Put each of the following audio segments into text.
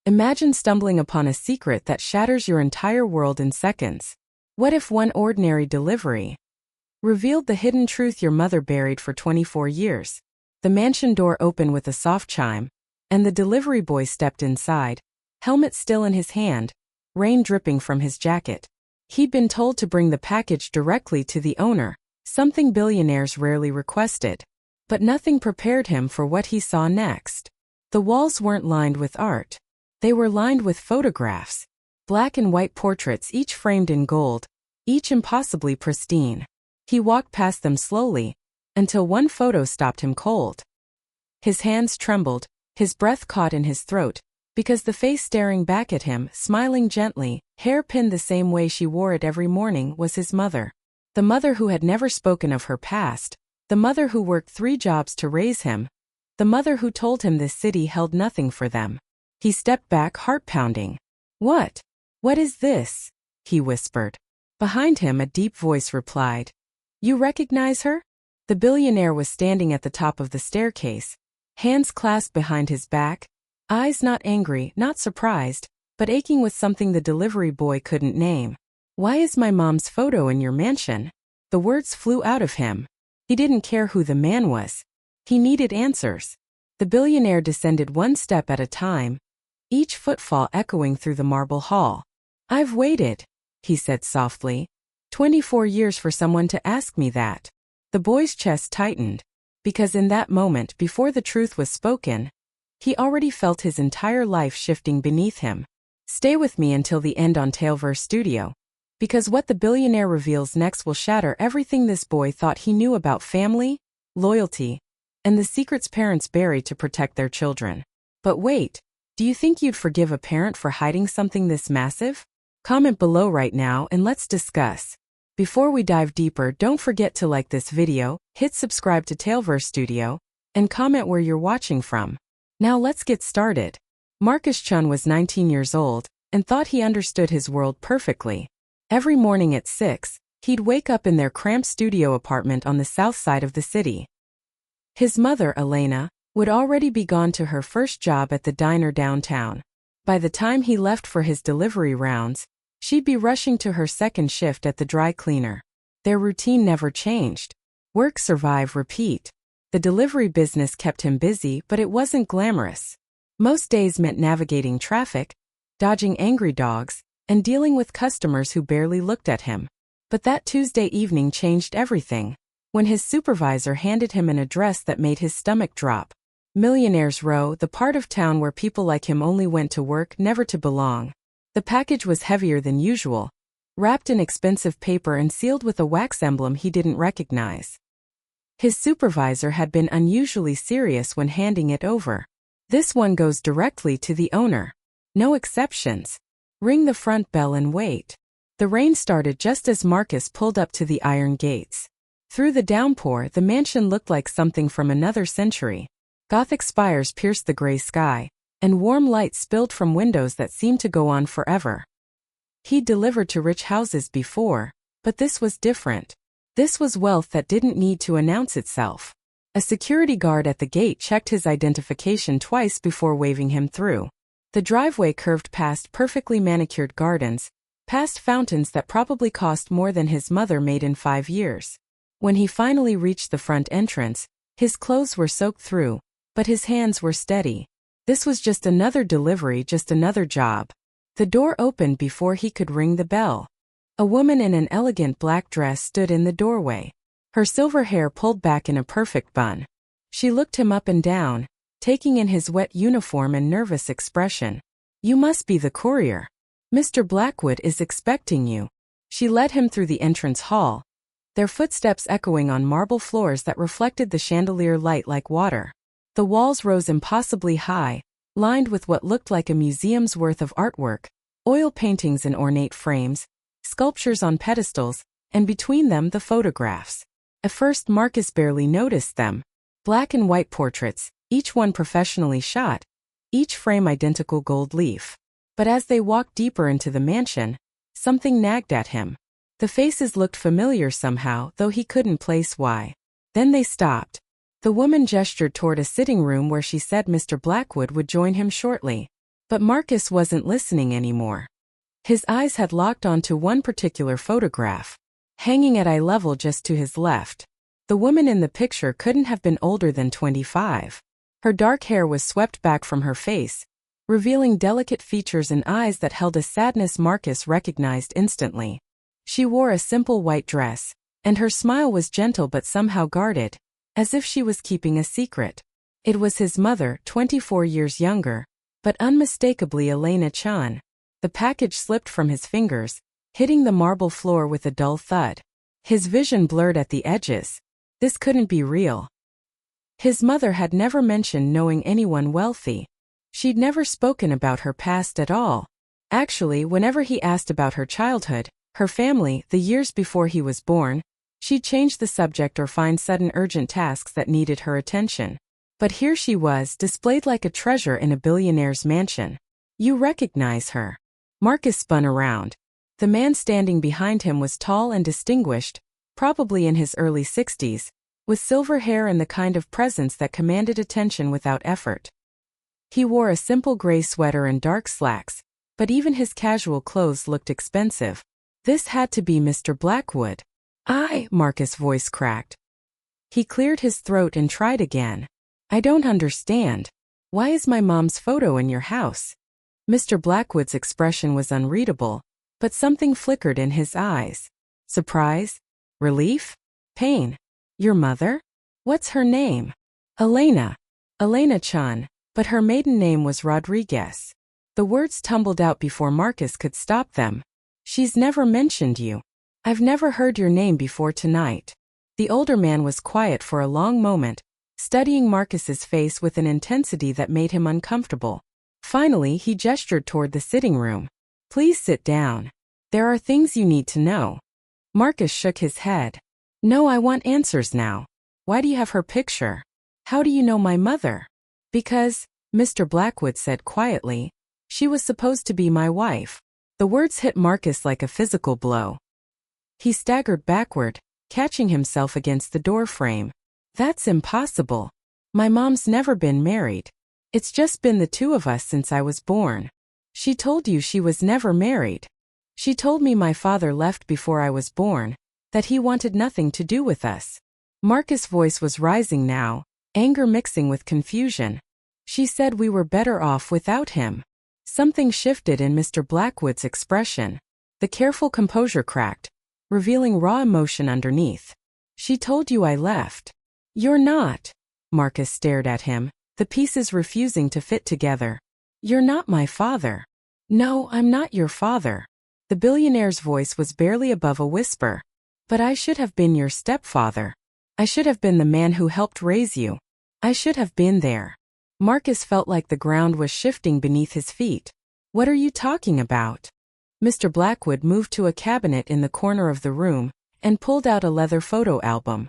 Imagine stumbling upon a secret that shatters your entire world in seconds. What if one ordinary delivery revealed the hidden truth your mother buried for 24 years? The mansion door opened with a soft chime, and the delivery boy stepped inside, helmet still in his hand, rain dripping from his jacket. He'd been told to bring the package directly to the owner, something billionaires rarely requested. But nothing prepared him for what he saw next. The walls weren't lined with art. They were lined with photographs. Black and white portraits, each framed in gold, each impossibly pristine. He walked past them slowly, until one photo stopped him cold. His hands trembled, his breath caught in his throat, because the face staring back at him, smiling gently, hair pinned the same way she wore it every morning, was his mother. The mother who had never spoken of her past. The mother who worked 3 jobs to raise him. The mother who told him this city held nothing for them. He stepped back, heart pounding. What? What is this? He whispered. Behind him a deep voice replied. You recognize her? The billionaire was standing at the top of the staircase, hands clasped behind his back, eyes not angry, not surprised, but aching with something the delivery boy couldn't name. Why is my mom's photo in your mansion? The words flew out of him. He didn't care who the man was. He needed answers. The billionaire descended one step at a time, each footfall echoing through the marble hall. I've waited, he said softly. 24 years for someone to ask me that. The boy's chest tightened, because in that moment before the truth was spoken, he already felt his entire life shifting beneath him. Stay with me until the end on TaleVerse Studio, because what the billionaire reveals next will shatter everything this boy thought he knew about family, loyalty, and the secrets parents bury to protect their children. But wait, do you think you'd forgive a parent for hiding something this massive? Comment below right now and let's discuss. Before we dive deeper, don't forget to like this video, hit subscribe to TaleVerse Studio, and comment where you're watching from. Now let's get started. Chen was 19 years old and thought he understood his world perfectly. Every morning at 6, he'd wake up in their cramped studio apartment on the south side of the city. His mother, Elena, would already be gone to her first job at the diner downtown. By the time he left for his delivery rounds, she'd be rushing to her second shift at the dry cleaner. Their routine never changed. Work, survive, repeat. The delivery business kept him busy, but it wasn't glamorous. Most days meant navigating traffic, dodging angry dogs, and dealing with customers who barely looked at him. But that Tuesday evening changed everything, when his supervisor handed him an address that made his stomach drop. Millionaire's Row, the part of town where people like him only went to work, never to belong. The package was heavier than usual, wrapped in expensive paper and sealed with a wax emblem he didn't recognize. His supervisor had been unusually serious when handing it over. This one goes directly to the owner. No exceptions. Ring the front bell and wait. The rain started just as Marcus pulled up to the iron gates. Through the downpour, the mansion looked like something from another century. Gothic spires pierced the gray sky, and warm light spilled from windows that seemed to go on forever. He'd delivered to rich houses before, but this was different. This was wealth that didn't need to announce itself. A security guard at the gate checked his identification twice before waving him through. The driveway curved past perfectly manicured gardens, past fountains that probably cost more than his mother made in 5 years. When he finally reached the front entrance, his clothes were soaked through, but his hands were steady. This was just another delivery, just another job. The door opened before he could ring the bell. A woman in an elegant black dress stood in the doorway, her silver hair pulled back in a perfect bun. She looked him up and down, taking in his wet uniform and nervous expression. You must be the courier. Mr. Blackwood is expecting you. She led him through the entrance hall, their footsteps echoing on marble floors that reflected the chandelier light like water. The walls rose impossibly high, lined with what looked like a museum's worth of artwork, oil paintings in ornate frames, sculptures on pedestals, and between them the photographs. At first Marcus barely noticed them. Black and white portraits, each one professionally shot, each frame identical gold leaf. But as they walked deeper into the mansion, something nagged at him. The faces looked familiar somehow, though he couldn't place why. Then they stopped. The woman gestured toward a sitting room where she said Mr. Blackwood would join him shortly. But Marcus wasn't listening anymore. His eyes had locked onto one particular photograph, hanging at eye level just to his left. The woman in the picture couldn't have been older than 25. Her dark hair was swept back from her face, revealing delicate features and eyes that held a sadness Marcus recognized instantly. She wore a simple white dress, and her smile was gentle but somehow guarded, as if she was keeping a secret. It was his mother, 24 years younger, but unmistakably Elena Chen. The package slipped from his fingers, hitting the marble floor with a dull thud. His vision blurred at the edges. This couldn't be real. His mother had never mentioned knowing anyone wealthy. She'd never spoken about her past at all. Actually, whenever he asked about her childhood, her family, the years before he was born, she'd change the subject or find sudden urgent tasks that needed her attention. But here she was, displayed like a treasure in a billionaire's mansion. You recognize her. Marcus spun around. The man standing behind him was tall and distinguished, probably in his early 60s, with silver hair and the kind of presence that commanded attention without effort. He wore a simple gray sweater and dark slacks, but even his casual clothes looked expensive. This had to be Mr. Blackwood. Marcus' voice cracked. He cleared his throat and tried again. I don't understand. Why is my mom's photo in your house? Mr. Blackwood's expression was unreadable, but something flickered in his eyes. Surprise? Relief? Pain? Your mother? What's her name? Elena. Elena Chen, but her maiden name was Rodriguez. The words tumbled out before Marcus could stop them. She's never mentioned you. I've never heard your name before tonight. The older man was quiet for a long moment, studying Marcus's face with an intensity that made him uncomfortable. Finally, he gestured toward the sitting room. Please sit down. There are things you need to know. Marcus shook his head. No, I want answers now. Why do you have her picture? How do you know my mother? Because, Mr. Blackwood said quietly, she was supposed to be my wife. The words hit Marcus like a physical blow. He staggered backward, catching himself against the door frame. That's impossible. My mom's never been married. It's just been the two of us since I was born. She told you she was never married. She told me my father left before I was born, that he wanted nothing to do with us. Marcus' voice was rising now, anger mixing with confusion. She said we were better off without him. Something shifted in Mr. Blackwood's expression. The careful composure cracked, revealing raw emotion underneath. She told you I left. You're not. Marcus stared at him, the pieces refusing to fit together. You're not my father. No, I'm not your father. The billionaire's voice was barely above a whisper. But I should have been your stepfather. I should have been the man who helped raise you. I should have been there. Marcus felt like the ground was shifting beneath his feet. What are you talking about? Mr. Blackwood moved to a cabinet in the corner of the room and pulled out a leather photo album.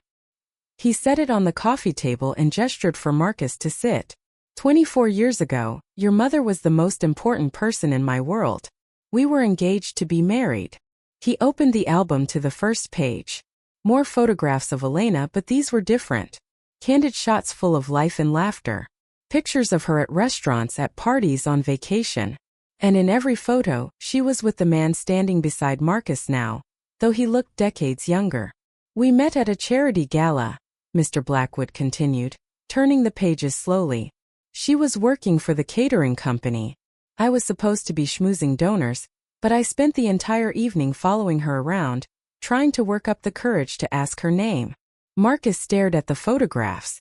He set it on the coffee table and gestured for Marcus to sit. 24 years ago, your mother was the most important person in my world. We were engaged to be married. He opened the album to the first page. More photographs of Elena, but these were different. Candid shots full of life and laughter. Pictures of her at restaurants, at parties, on vacation. And in every photo, she was with the man standing beside Marcus now, though he looked decades younger. We met at a charity gala, Mr. Blackwood continued, turning the pages slowly. She was working for the catering company. I was supposed to be schmoozing donors, but I spent the entire evening following her around, trying to work up the courage to ask her name. Marcus stared at the photographs.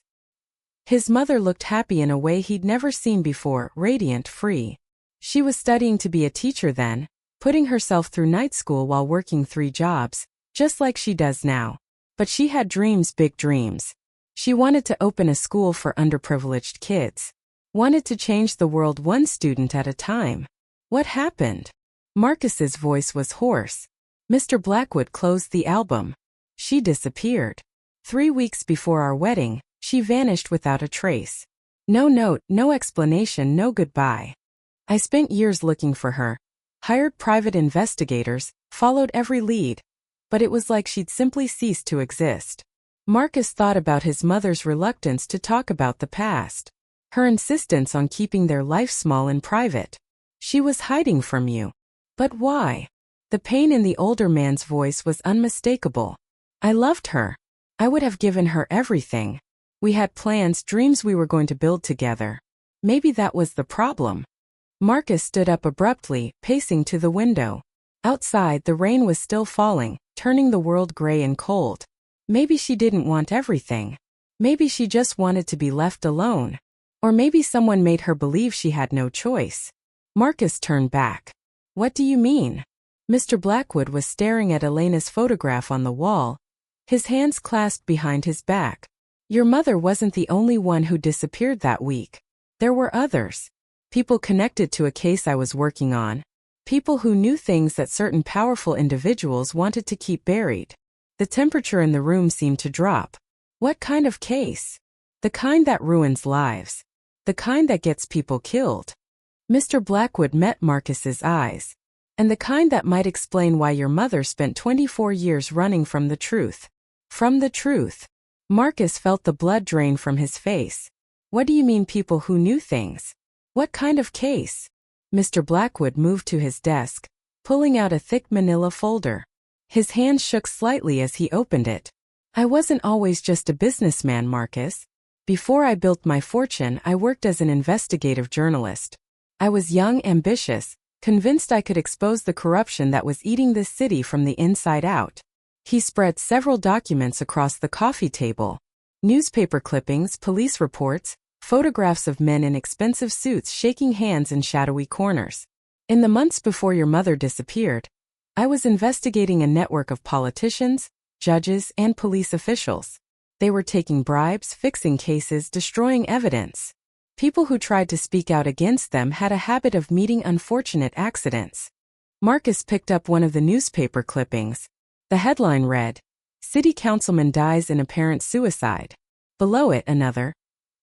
His mother looked happy in a way he'd never seen before, radiant, free. She was studying to be a teacher then, putting herself through night school while working 3 jobs, just like she does now. But she had dreams, big dreams. She wanted to open a school for underprivileged kids. Wanted to change the world one student at a time. What happened? Marcus's voice was hoarse. Mr. Blackwood closed the album. She disappeared. 3 weeks before our wedding, she vanished without a trace. No note, no explanation, no goodbye. I spent years looking for her. Hired private investigators, followed every lead. But it was like she'd simply ceased to exist. Marcus thought about his mother's reluctance to talk about the past. Her insistence on keeping their life small and private. She was hiding from you. But why? The pain in the older man's voice was unmistakable. I loved her. I would have given her everything. We had plans, dreams we were going to build together. Maybe that was the problem. Marcus stood up abruptly, pacing to the window. Outside, the rain was still falling, turning the world gray and cold. Maybe she didn't want everything. Maybe she just wanted to be left alone. Or maybe someone made her believe she had no choice. Marcus turned back. What do you mean? Mr. Blackwood was staring at Elena's photograph on the wall, his hands clasped behind his back. Your mother wasn't the only one who disappeared that week. There were others. People connected to a case I was working on. People who knew things that certain powerful individuals wanted to keep buried. The temperature in the room seemed to drop. What kind of case? The kind that ruins lives. The kind that gets people killed. Mr. Blackwood met Marcus's eyes. And the kind that might explain why your mother spent 24 years running from the truth. From the truth. Marcus felt the blood drain from his face. What do you mean people who knew things? What kind of case? Mr. Blackwood moved to his desk, pulling out a thick manila folder. His hand shook slightly as he opened it. I wasn't always just a businessman, Marcus. Before I built my fortune, I worked as an investigative journalist. I was young, ambitious, convinced I could expose the corruption that was eating this city from the inside out. He spread several documents across the coffee table. Newspaper clippings, police reports, photographs of men in expensive suits shaking hands in shadowy corners. In the months before your mother disappeared, I was investigating a network of politicians, judges, and police officials. They were taking bribes, fixing cases, destroying evidence. People who tried to speak out against them had a habit of meeting unfortunate accidents. Marcus picked up one of the newspaper clippings. The headline read, City Councilman dies in apparent suicide. Below it, another,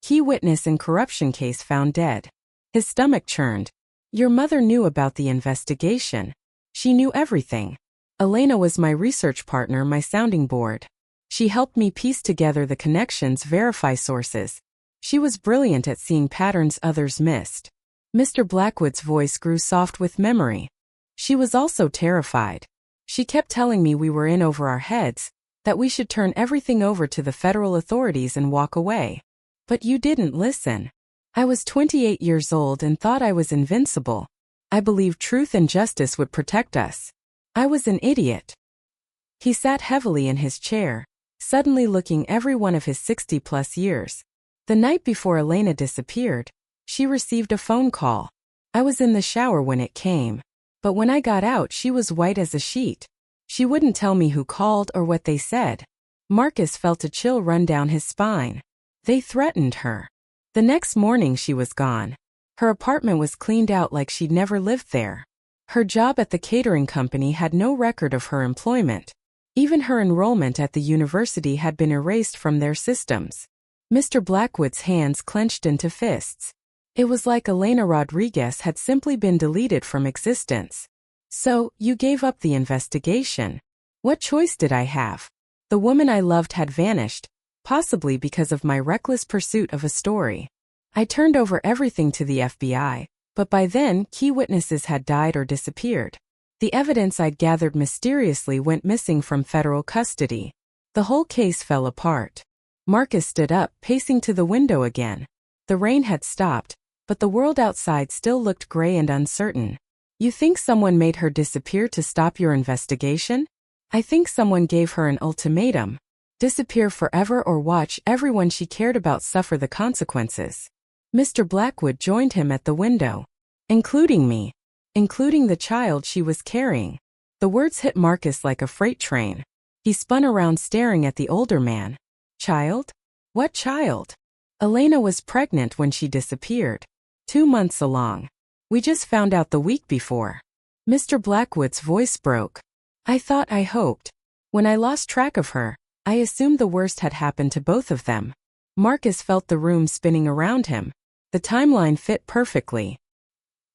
key witness in corruption case found dead. His stomach churned. Your mother knew about the investigation. She knew everything. Elena was my research partner, my sounding board. She helped me piece together the connections, verify sources. She was brilliant at seeing patterns others missed. Mr. Blackwood's voice grew soft with memory. She was also terrified. She kept telling me we were in over our heads, that we should turn everything over to the federal authorities and walk away. But you didn't listen. I was 28 years old and thought I was invincible. I believed truth and justice would protect us. I was an idiot. He sat heavily in his chair, suddenly looking every one of his 60-plus years. The night before Elena disappeared, she received a phone call. I was in the shower when it came. But when I got out, she was white as a sheet. She wouldn't tell me who called or what they said. Marcus felt a chill run down his spine. They threatened her. The next morning she was gone. Her apartment was cleaned out like she'd never lived there. Her job at the catering company had no record of her employment. Even her enrollment at the university had been erased from their systems. Mr. Blackwood's hands clenched into fists. It was like Elena Rodriguez had simply been deleted from existence. So, you gave up the investigation. What choice did I have? The woman I loved had vanished, possibly because of my reckless pursuit of a story. I turned over everything to the FBI, but by then, key witnesses had died or disappeared. The evidence I'd gathered mysteriously went missing from federal custody. The whole case fell apart. Marcus stood up, pacing to the window again. The rain had stopped, but the world outside still looked gray and uncertain. You think someone made her disappear to stop your investigation? I think someone gave her an ultimatum. Disappear forever or watch everyone she cared about suffer the consequences. Mr. Blackwood joined him at the window. Including me. Including the child she was carrying. The words hit Marcus like a freight train. He spun around staring at the older man. Child? What child? Elena was pregnant when she disappeared. 2 months along. We just found out the week before. Mr. Blackwood's voice broke. I hoped. When I lost track of her, I assumed the worst had happened to both of them. Marcus felt the room spinning around him. The timeline fit perfectly.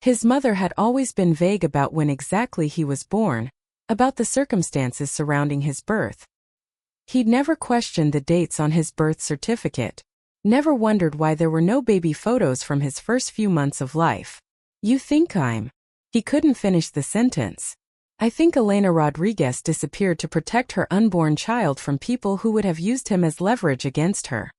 His mother had always been vague about when exactly he was born, about the circumstances surrounding his birth. He'd never questioned the dates on his birth certificate, never wondered why there were no baby photos from his first few months of life. You think I'm He couldn't finish the sentence. I think Elena Rodriguez disappeared to protect her unborn child from people who would have used him as leverage against her.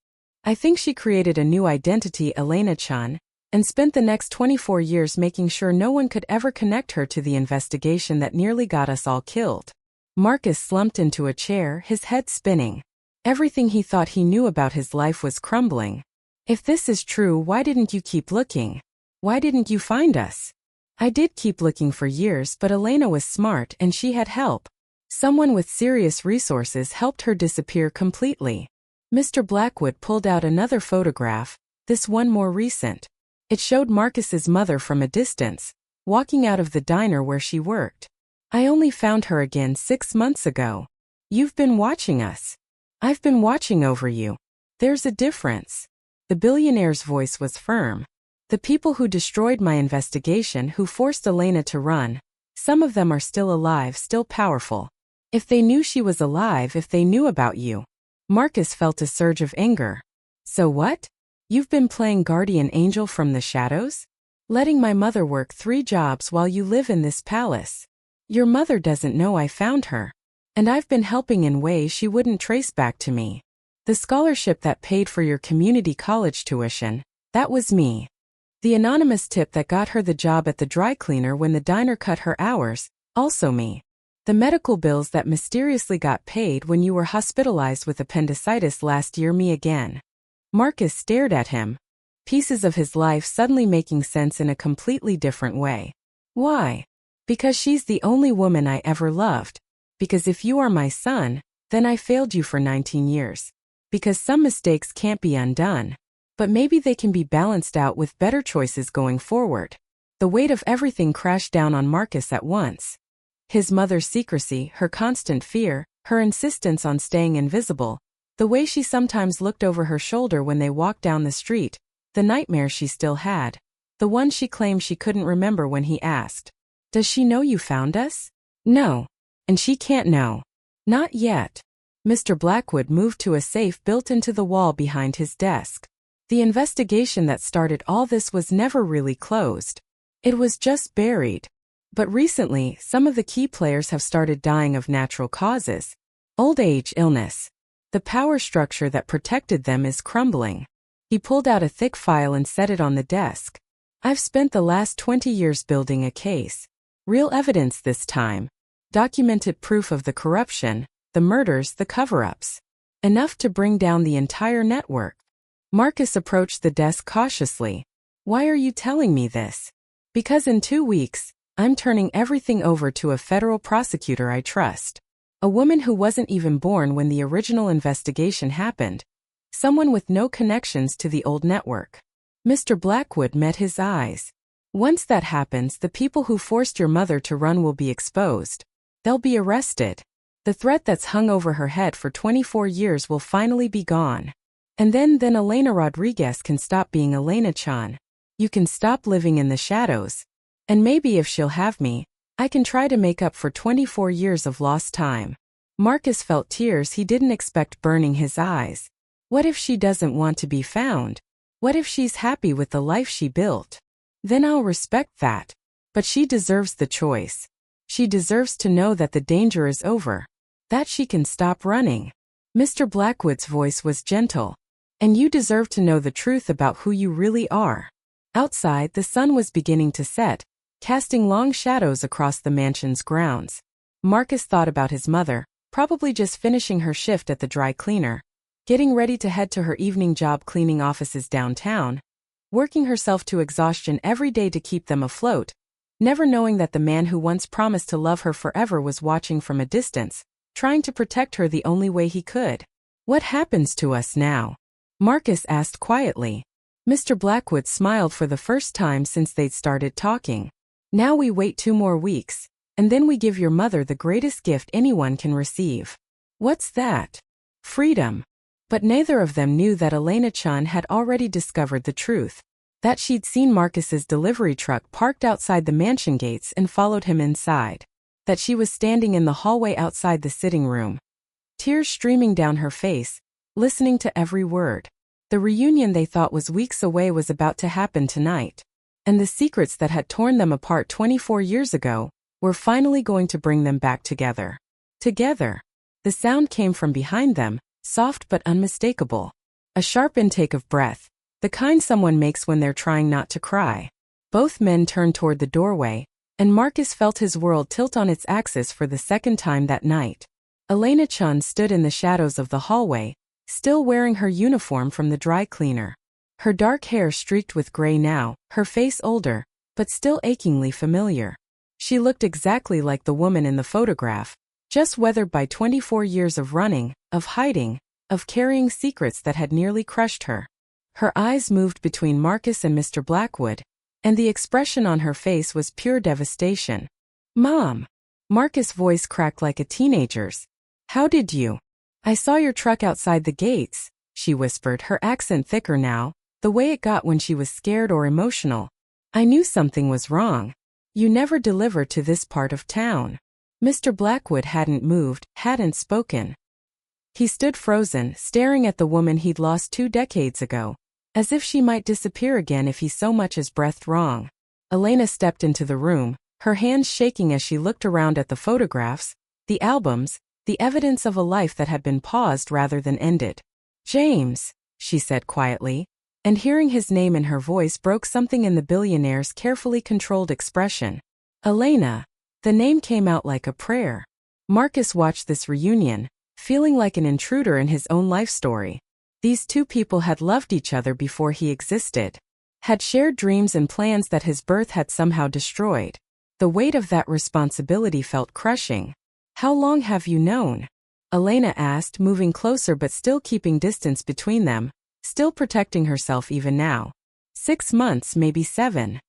I think she created a new identity, Elena Chen, and spent the next 24 years making sure no one could ever connect her to the investigation that nearly got us all killed. Marcus slumped into a chair, his head spinning. Everything he thought he knew about his life was crumbling. If this is true, why didn't you keep looking? Why didn't you find us? I did keep looking for years, but Elena was smart and she had help. Someone with serious resources helped her disappear completely. Mr. Blackwood pulled out another photograph, this one more recent. It showed Marcus's mother from a distance, walking out of the diner where she worked. I only found her again 6 months ago. You've been watching us. I've been watching over you. There's a difference. The billionaire's voice was firm. The people who destroyed my investigation, who forced Elena to run, some of them are still alive, still powerful. If they knew she was alive, if they knew about you. Marcus felt a surge of anger. So what? You've been playing guardian angel from the shadows? Letting my mother work 3 jobs while you live in this palace. Your mother doesn't know I found her. And I've been helping in ways she wouldn't trace back to me. The scholarship that paid for your community college tuition, that was me. The anonymous tip that got her the job at the dry cleaner when the diner cut her hours, also me. The medical bills that mysteriously got paid when you were hospitalized with appendicitis last year, me again. Marcus stared at him, pieces of his life suddenly making sense in a completely different way. Why? Because she's the only woman I ever loved. Because if you are my son, then I failed you for 19 years. Because some mistakes can't be undone. But maybe they can be balanced out with better choices going forward. The weight of everything crashed down on Marcus at once. His mother's secrecy, her constant fear, her insistence on staying invisible, the way she sometimes looked over her shoulder when they walked down the street, the nightmares she still had, the one she claimed she couldn't remember when he asked, "Does she know you found us?" No. And she can't know. Not yet. Mr. Blackwood moved to a safe built into the wall behind his desk. The investigation that started all this was never really closed. It was just buried. But recently, some of the key players have started dying of natural causes. Old age, illness. The power structure that protected them is crumbling. He pulled out a thick file and set it on the desk. I've spent the last 20 years building a case. Real evidence this time. Documented proof of the corruption, the murders, the cover-ups. Enough to bring down the entire network. Marcus approached the desk cautiously. Why are you telling me this? Because in 2 weeks, I'm turning everything over to a federal prosecutor I trust. A woman who wasn't even born when the original investigation happened. Someone with no connections to the old network. Mr. Blackwood met his eyes. Once that happens, the people who forced your mother to run will be exposed. They'll be arrested. The threat that's hung over her head for 24 years will finally be gone. And then Elena Rodriguez can stop being Elena Chen. You can stop living in the shadows. And maybe if she'll have me, I can try to make up for 24 years of lost time. Marcus felt tears he didn't expect burning his eyes. What if she doesn't want to be found? What if she's happy with the life she built? Then I'll respect that. But she deserves the choice. She deserves to know that the danger is over. That she can stop running. Mr. Blackwood's voice was gentle. And you deserve to know the truth about who you really are. Outside, the sun was beginning to set, casting long shadows across the mansion's grounds. Marcus thought about his mother, probably just finishing her shift at the dry cleaner, getting ready to head to her evening job cleaning offices downtown, working herself to exhaustion every day to keep them afloat, never knowing that the man who once promised to love her forever was watching from a distance, trying to protect her the only way he could. What happens to us now? Marcus asked quietly. Mr. Blackwood smiled for the first time since they'd started talking. Now we wait 2 more weeks, and then we give your mother the greatest gift anyone can receive. What's that? Freedom. But neither of them knew that Elena Chen had already discovered the truth. That she'd seen Marcus's delivery truck parked outside the mansion gates and followed him inside. That she was standing in the hallway outside the sitting room. Tears streaming down her face, listening to every word. The reunion they thought was weeks away was about to happen tonight. and the secrets that had torn them apart 24 years ago were finally going to bring them back together. Together. The sound came from behind them, soft but unmistakable. A sharp intake of breath, the kind someone makes when they're trying not to cry. Both men turned toward the doorway, and Marcus felt his world tilt on its axis for the second time that night. Elena Chen stood in the shadows of the hallway, still wearing her uniform from the dry cleaner. Her dark hair streaked with gray now, her face older, but still achingly familiar. She looked exactly like the woman in the photograph, just weathered by 24 years of running, of hiding, of carrying secrets that had nearly crushed her. Her eyes moved between Marcus and Mr. Blackwood, and the expression on her face was pure devastation. "Mom!" Marcus' voice cracked like a teenager's. "How did you? I saw your truck outside the gates," she whispered, her accent thicker now, the way it got when she was scared or emotional. "I knew something was wrong. You never deliver to this part of town." Mr. Blackwood hadn't moved, hadn't spoken. He stood frozen, staring at the woman he'd lost 2 decades ago, as if she might disappear again if he so much as breathed wrong. Elena stepped into the room, her hands shaking as she looked around at the photographs, the albums, the evidence of a life that had been paused rather than ended. "James," she said quietly, and hearing his name in her voice broke something in the billionaire's carefully controlled expression. "Elena." The name came out like a prayer. Marcus watched this reunion, feeling like an intruder in his own life story. These two people had loved each other before he existed, had shared dreams and plans that his birth had somehow destroyed. The weight of that responsibility felt crushing. "How long have you known?" Elena asked, moving closer but still keeping distance between them, still protecting herself even now. 6 months, maybe 7.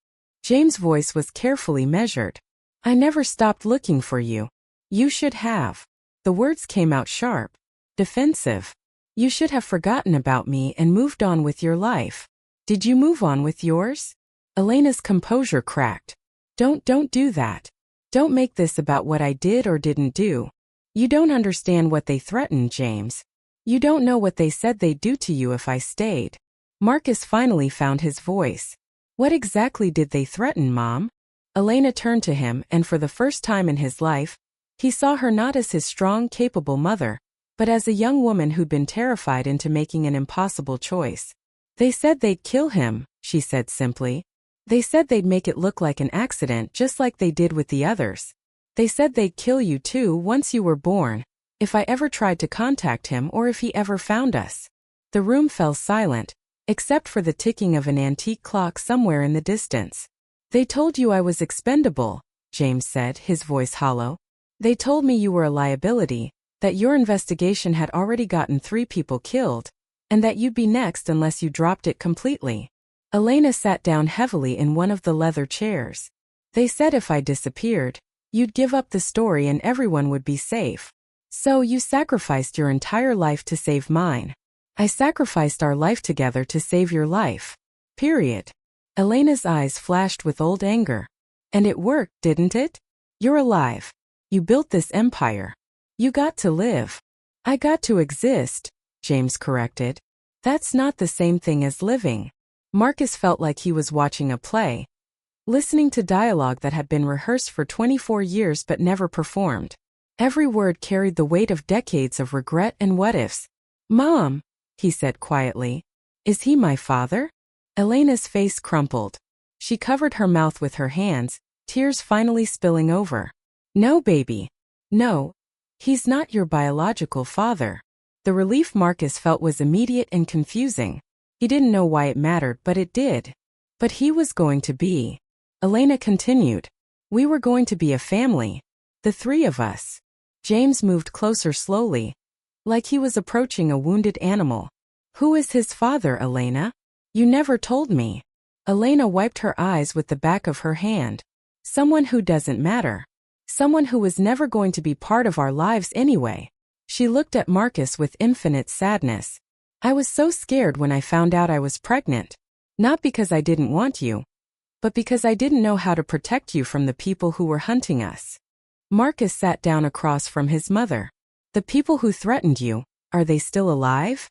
James' voice was carefully measured. "I never stopped looking for you. You should have." The words came out sharp, defensive. "You should have forgotten about me and moved on with your life. Did you move on with yours?" Elena's composure cracked. Don't do that. Don't make this about what I did or didn't do. You don't understand what they threatened, James. You don't know what they said they'd do to you if I stayed." Marcus finally found his voice. "What exactly did they threaten, Mom?" Elena turned to him, and for the first time in his life, he saw her not as his strong, capable mother, but as a young woman who'd been terrified into making an impossible choice. "They said they'd kill him," she said simply. "They said they'd make it look like an accident just like they did with the others. They said they'd kill you too once you were born, if I ever tried to contact him or if he ever found us." The room fell silent, except for the ticking of an antique clock somewhere in the distance. "They told you I was expendable," James said, his voice hollow. "They told me you were a liability, that your investigation had already gotten 3 people killed, and that you'd be next unless you dropped it completely." Elena sat down heavily in one of the leather chairs. "They said if I disappeared, you'd give up the story and everyone would be safe. So you sacrificed your entire life to save mine. I sacrificed our life together to save your life. Period." Elena's eyes flashed with old anger. "And it worked, didn't it? You're alive. You built this empire. You got to live." "I got to exist," James corrected. "That's not the same thing as living." Marcus felt like he was watching a play, listening to dialogue that had been rehearsed for 24 years but never performed. Every word carried the weight of decades of regret and what-ifs. "Mom," he said quietly, "is he my father?" Elena's face crumpled. She covered her mouth with her hands, tears finally spilling over. "No, baby. No. He's not your biological father." The relief Marcus felt was immediate and confusing. He didn't know why it mattered, but it did. "But he was going to be." Elena continued. "We were going to be a family. The 3 of us." James moved closer slowly, like he was approaching a wounded animal. "Who is his father, Elena? You never told me." Elena wiped her eyes with the back of her hand. "Someone who doesn't matter. Someone who was never going to be part of our lives anyway." She looked at Marcus with infinite sadness. "I was so scared when I found out I was pregnant. Not because I didn't want you, but because I didn't know how to protect you from the people who were hunting us." Marcus sat down across from his mother. "The people who threatened you, are they still alive?"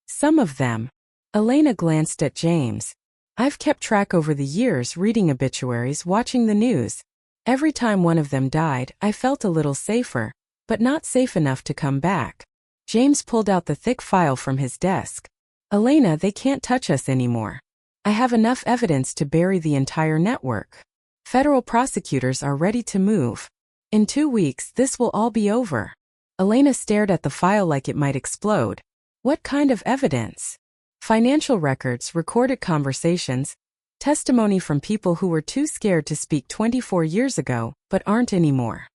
"Some of them." Elena glanced at James. I've kept track over the years, reading obituaries, watching the news. Every time one of them died, I felt a little safer, but not safe enough to come back. James pulled out the thick file from his desk. Elena, they can't touch us anymore. I have enough evidence to bury the entire network. Federal prosecutors are ready to move. In 2 weeks, this will all be over. Elena stared at the file like it might explode. What kind of evidence? Financial records, recorded conversations, testimony from people who were too scared to speak 24 years ago, but aren't anymore.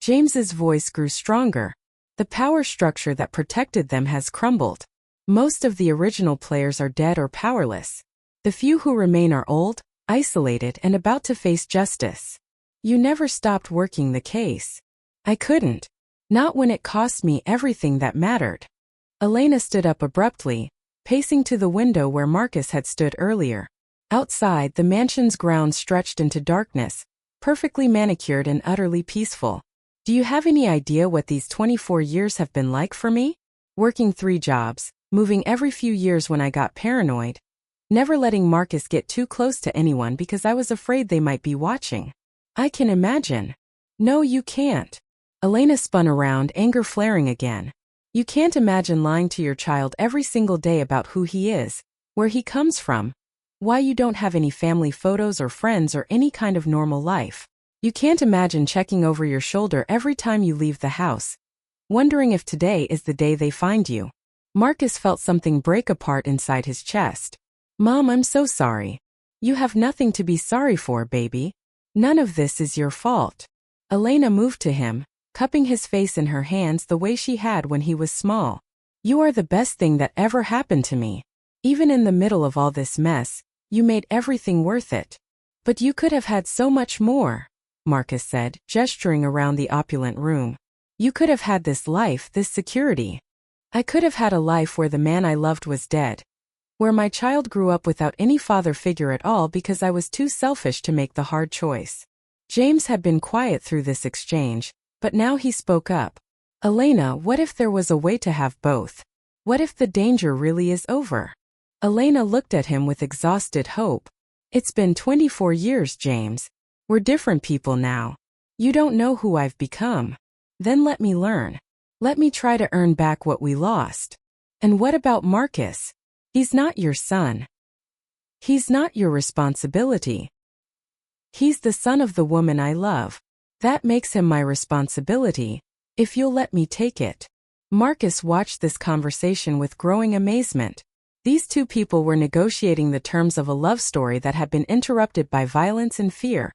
James's voice grew stronger. The power structure that protected them has crumbled. Most of the original players are dead or powerless. The few who remain are old, isolated, and about to face justice. You never stopped working the case. I couldn't. Not when it cost me everything that mattered. Elena stood up abruptly, pacing to the window where Marcus had stood earlier. Outside, the mansion's grounds stretched into darkness, perfectly manicured and utterly peaceful. Do you have any idea what these 24 years have been like for me? Working 3 jobs, moving every few years when I got paranoid, never letting Marcus get too close to anyone because I was afraid they might be watching. I can imagine. No, you can't. Elena spun around, anger flaring again. You can't imagine lying to your child every single day about who he is, where he comes from, why you don't have any family photos or friends or any kind of normal life. You can't imagine checking over your shoulder every time you leave the house, wondering if today is the day they find you. Marcus felt something break apart inside his chest. Mom, I'm so sorry. You have nothing to be sorry for, baby. None of this is your fault. Elena moved to him, cupping his face in her hands the way she had when he was small. You are the best thing that ever happened to me. Even in the middle of all this mess, you made everything worth it. But you could have had so much more, Marcus said, gesturing around the opulent room. You could have had this life, this security. I could have had a life where the man I loved was dead, where my child grew up without any father figure at all because I was too selfish to make the hard choice. James had been quiet through this exchange, but now he spoke up. Elena, what if there was a way to have both? What if the danger really is over? Elena looked at him with exhausted hope. It's been 24 years, James. We're different people now. You don't know who I've become. Then let me learn. Let me try to earn back what we lost. And what about Marcus? He's not your son. He's not your responsibility. He's the son of the woman I love. That makes him my responsibility, if you'll let me take it. Marcus watched this conversation with growing amazement. These two people were negotiating the terms of a love story that had been interrupted by violence and fear,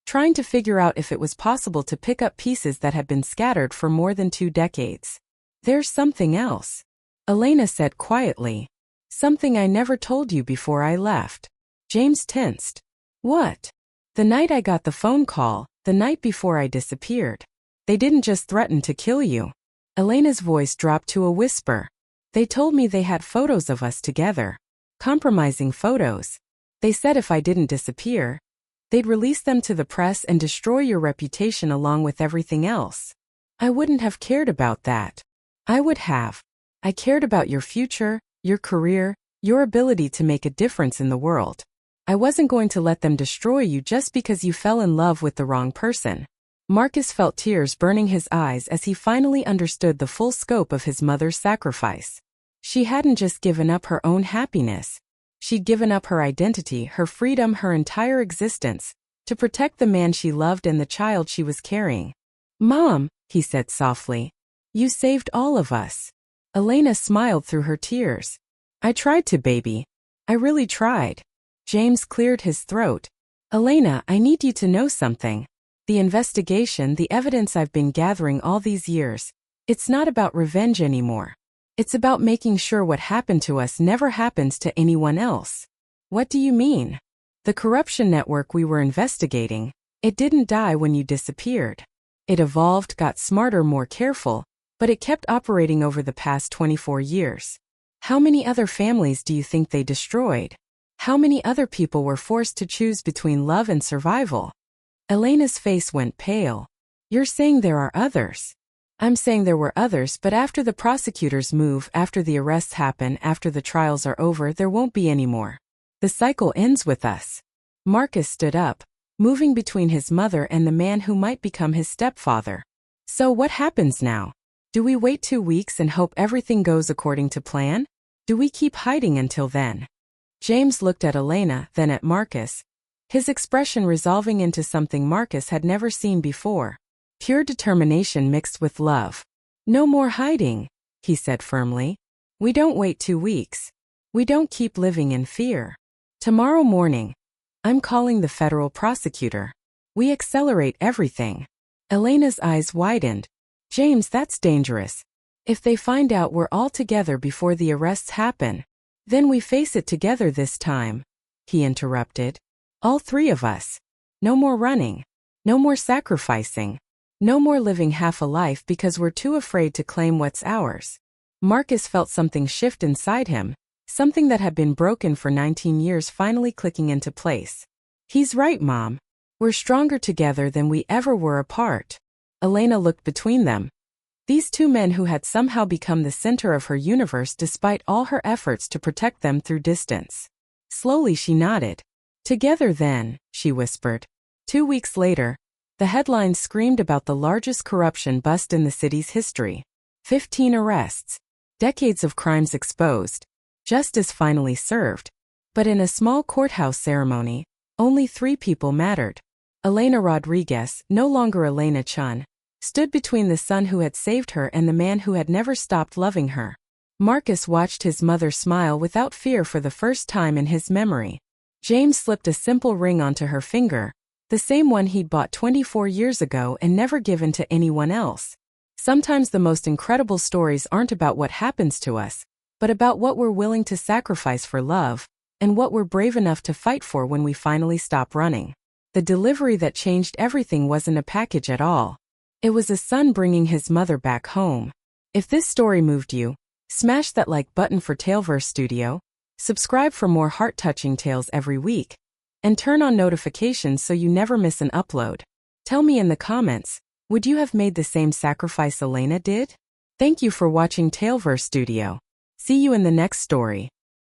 trying to figure out if it was possible to pick up pieces that had been scattered for more than 2 decades. There's something else, Elena said quietly. Something I never told you before I left. James tensed. What? The night I got the phone call, the night before I disappeared. They didn't just threaten to kill you. Elena's voice dropped to a whisper. They told me they had photos of us together. Compromising photos. They said if I didn't disappear, they'd release them to the press and destroy your reputation along with everything else. I wouldn't have cared about that. I would have. I cared about your future, your career, your ability to make a difference in the world. I wasn't going to let them destroy you just because you fell in love with the wrong person. Marcus felt tears burning his eyes as he finally understood the full scope of his mother's sacrifice. She hadn't just given up her own happiness. She'd given up her identity, her freedom, her entire existence, to protect the man she loved and the child she was carrying. Mom, he said softly, you saved all of us. Elena smiled through her tears. I tried to, baby. I really tried. James cleared his throat. Elena, I need you to know something. The investigation, the evidence I've been gathering all these years, it's not about revenge anymore. It's about making sure what happened to us never happens to anyone else. What do you mean? The corruption network we were investigating, it didn't die when you disappeared. It evolved, got smarter, more careful, but it kept operating over the past 24 years. How many other families do you think they destroyed? How many other people were forced to choose between love and survival? Elena's face went pale. You're saying there are others. I'm saying there were others, but after the prosecutors move, after the arrests happen, after the trials are over, there won't be any more. The cycle ends with us. Marcus stood up, moving between his mother and the man who might become his stepfather. So what happens now? Do we wait 2 weeks and hope everything goes according to plan? Do we keep hiding until then? James looked at Elena, then at Marcus, his expression resolving into something Marcus had never seen before. Pure determination mixed with love. No more hiding, he said firmly. We don't wait 2 weeks. We don't keep living in fear. Tomorrow morning, I'm calling the federal prosecutor. We accelerate everything. Elena's eyes widened. James, that's dangerous. If they find out we're all together before the arrests happen, then we face it together this time, he interrupted. All 3 of us. No more running. No more sacrificing. No more living half a life because we're too afraid to claim what's ours. Marcus felt something shift inside him, something that had been broken for 19 years finally clicking into place. He's right, Mom. We're stronger together than we ever were apart. Elena looked between them. These 2 men who had somehow become the center of her universe despite all her efforts to protect them through distance. Slowly she nodded. Together then, she whispered. 2 weeks later, the headlines screamed about the largest corruption bust in the city's history. 15 arrests. Decades of crimes exposed. Justice finally served. But in a small courthouse ceremony, only 3 people mattered. Elena Rodriguez, no longer Elena Chen, stood between the son who had saved her and the man who had never stopped loving her. Marcus watched his mother smile without fear for the first time in his memory. James slipped a simple ring onto her finger, the same one he'd bought 24 years ago and never given to anyone else. Sometimes the most incredible stories aren't about what happens to us, but about what we're willing to sacrifice for love, and what we're brave enough to fight for when we finally stop running. The delivery that changed everything wasn't a package at all. It was a son bringing his mother back home. If this story moved you, smash that like button for TaleVerse Studio, subscribe for more heart-touching tales every week, and turn on notifications so you never miss an upload. Tell me in the comments, would you have made the same sacrifice Elena did? Thank you for watching TaleVerse Studio. See you in the next story.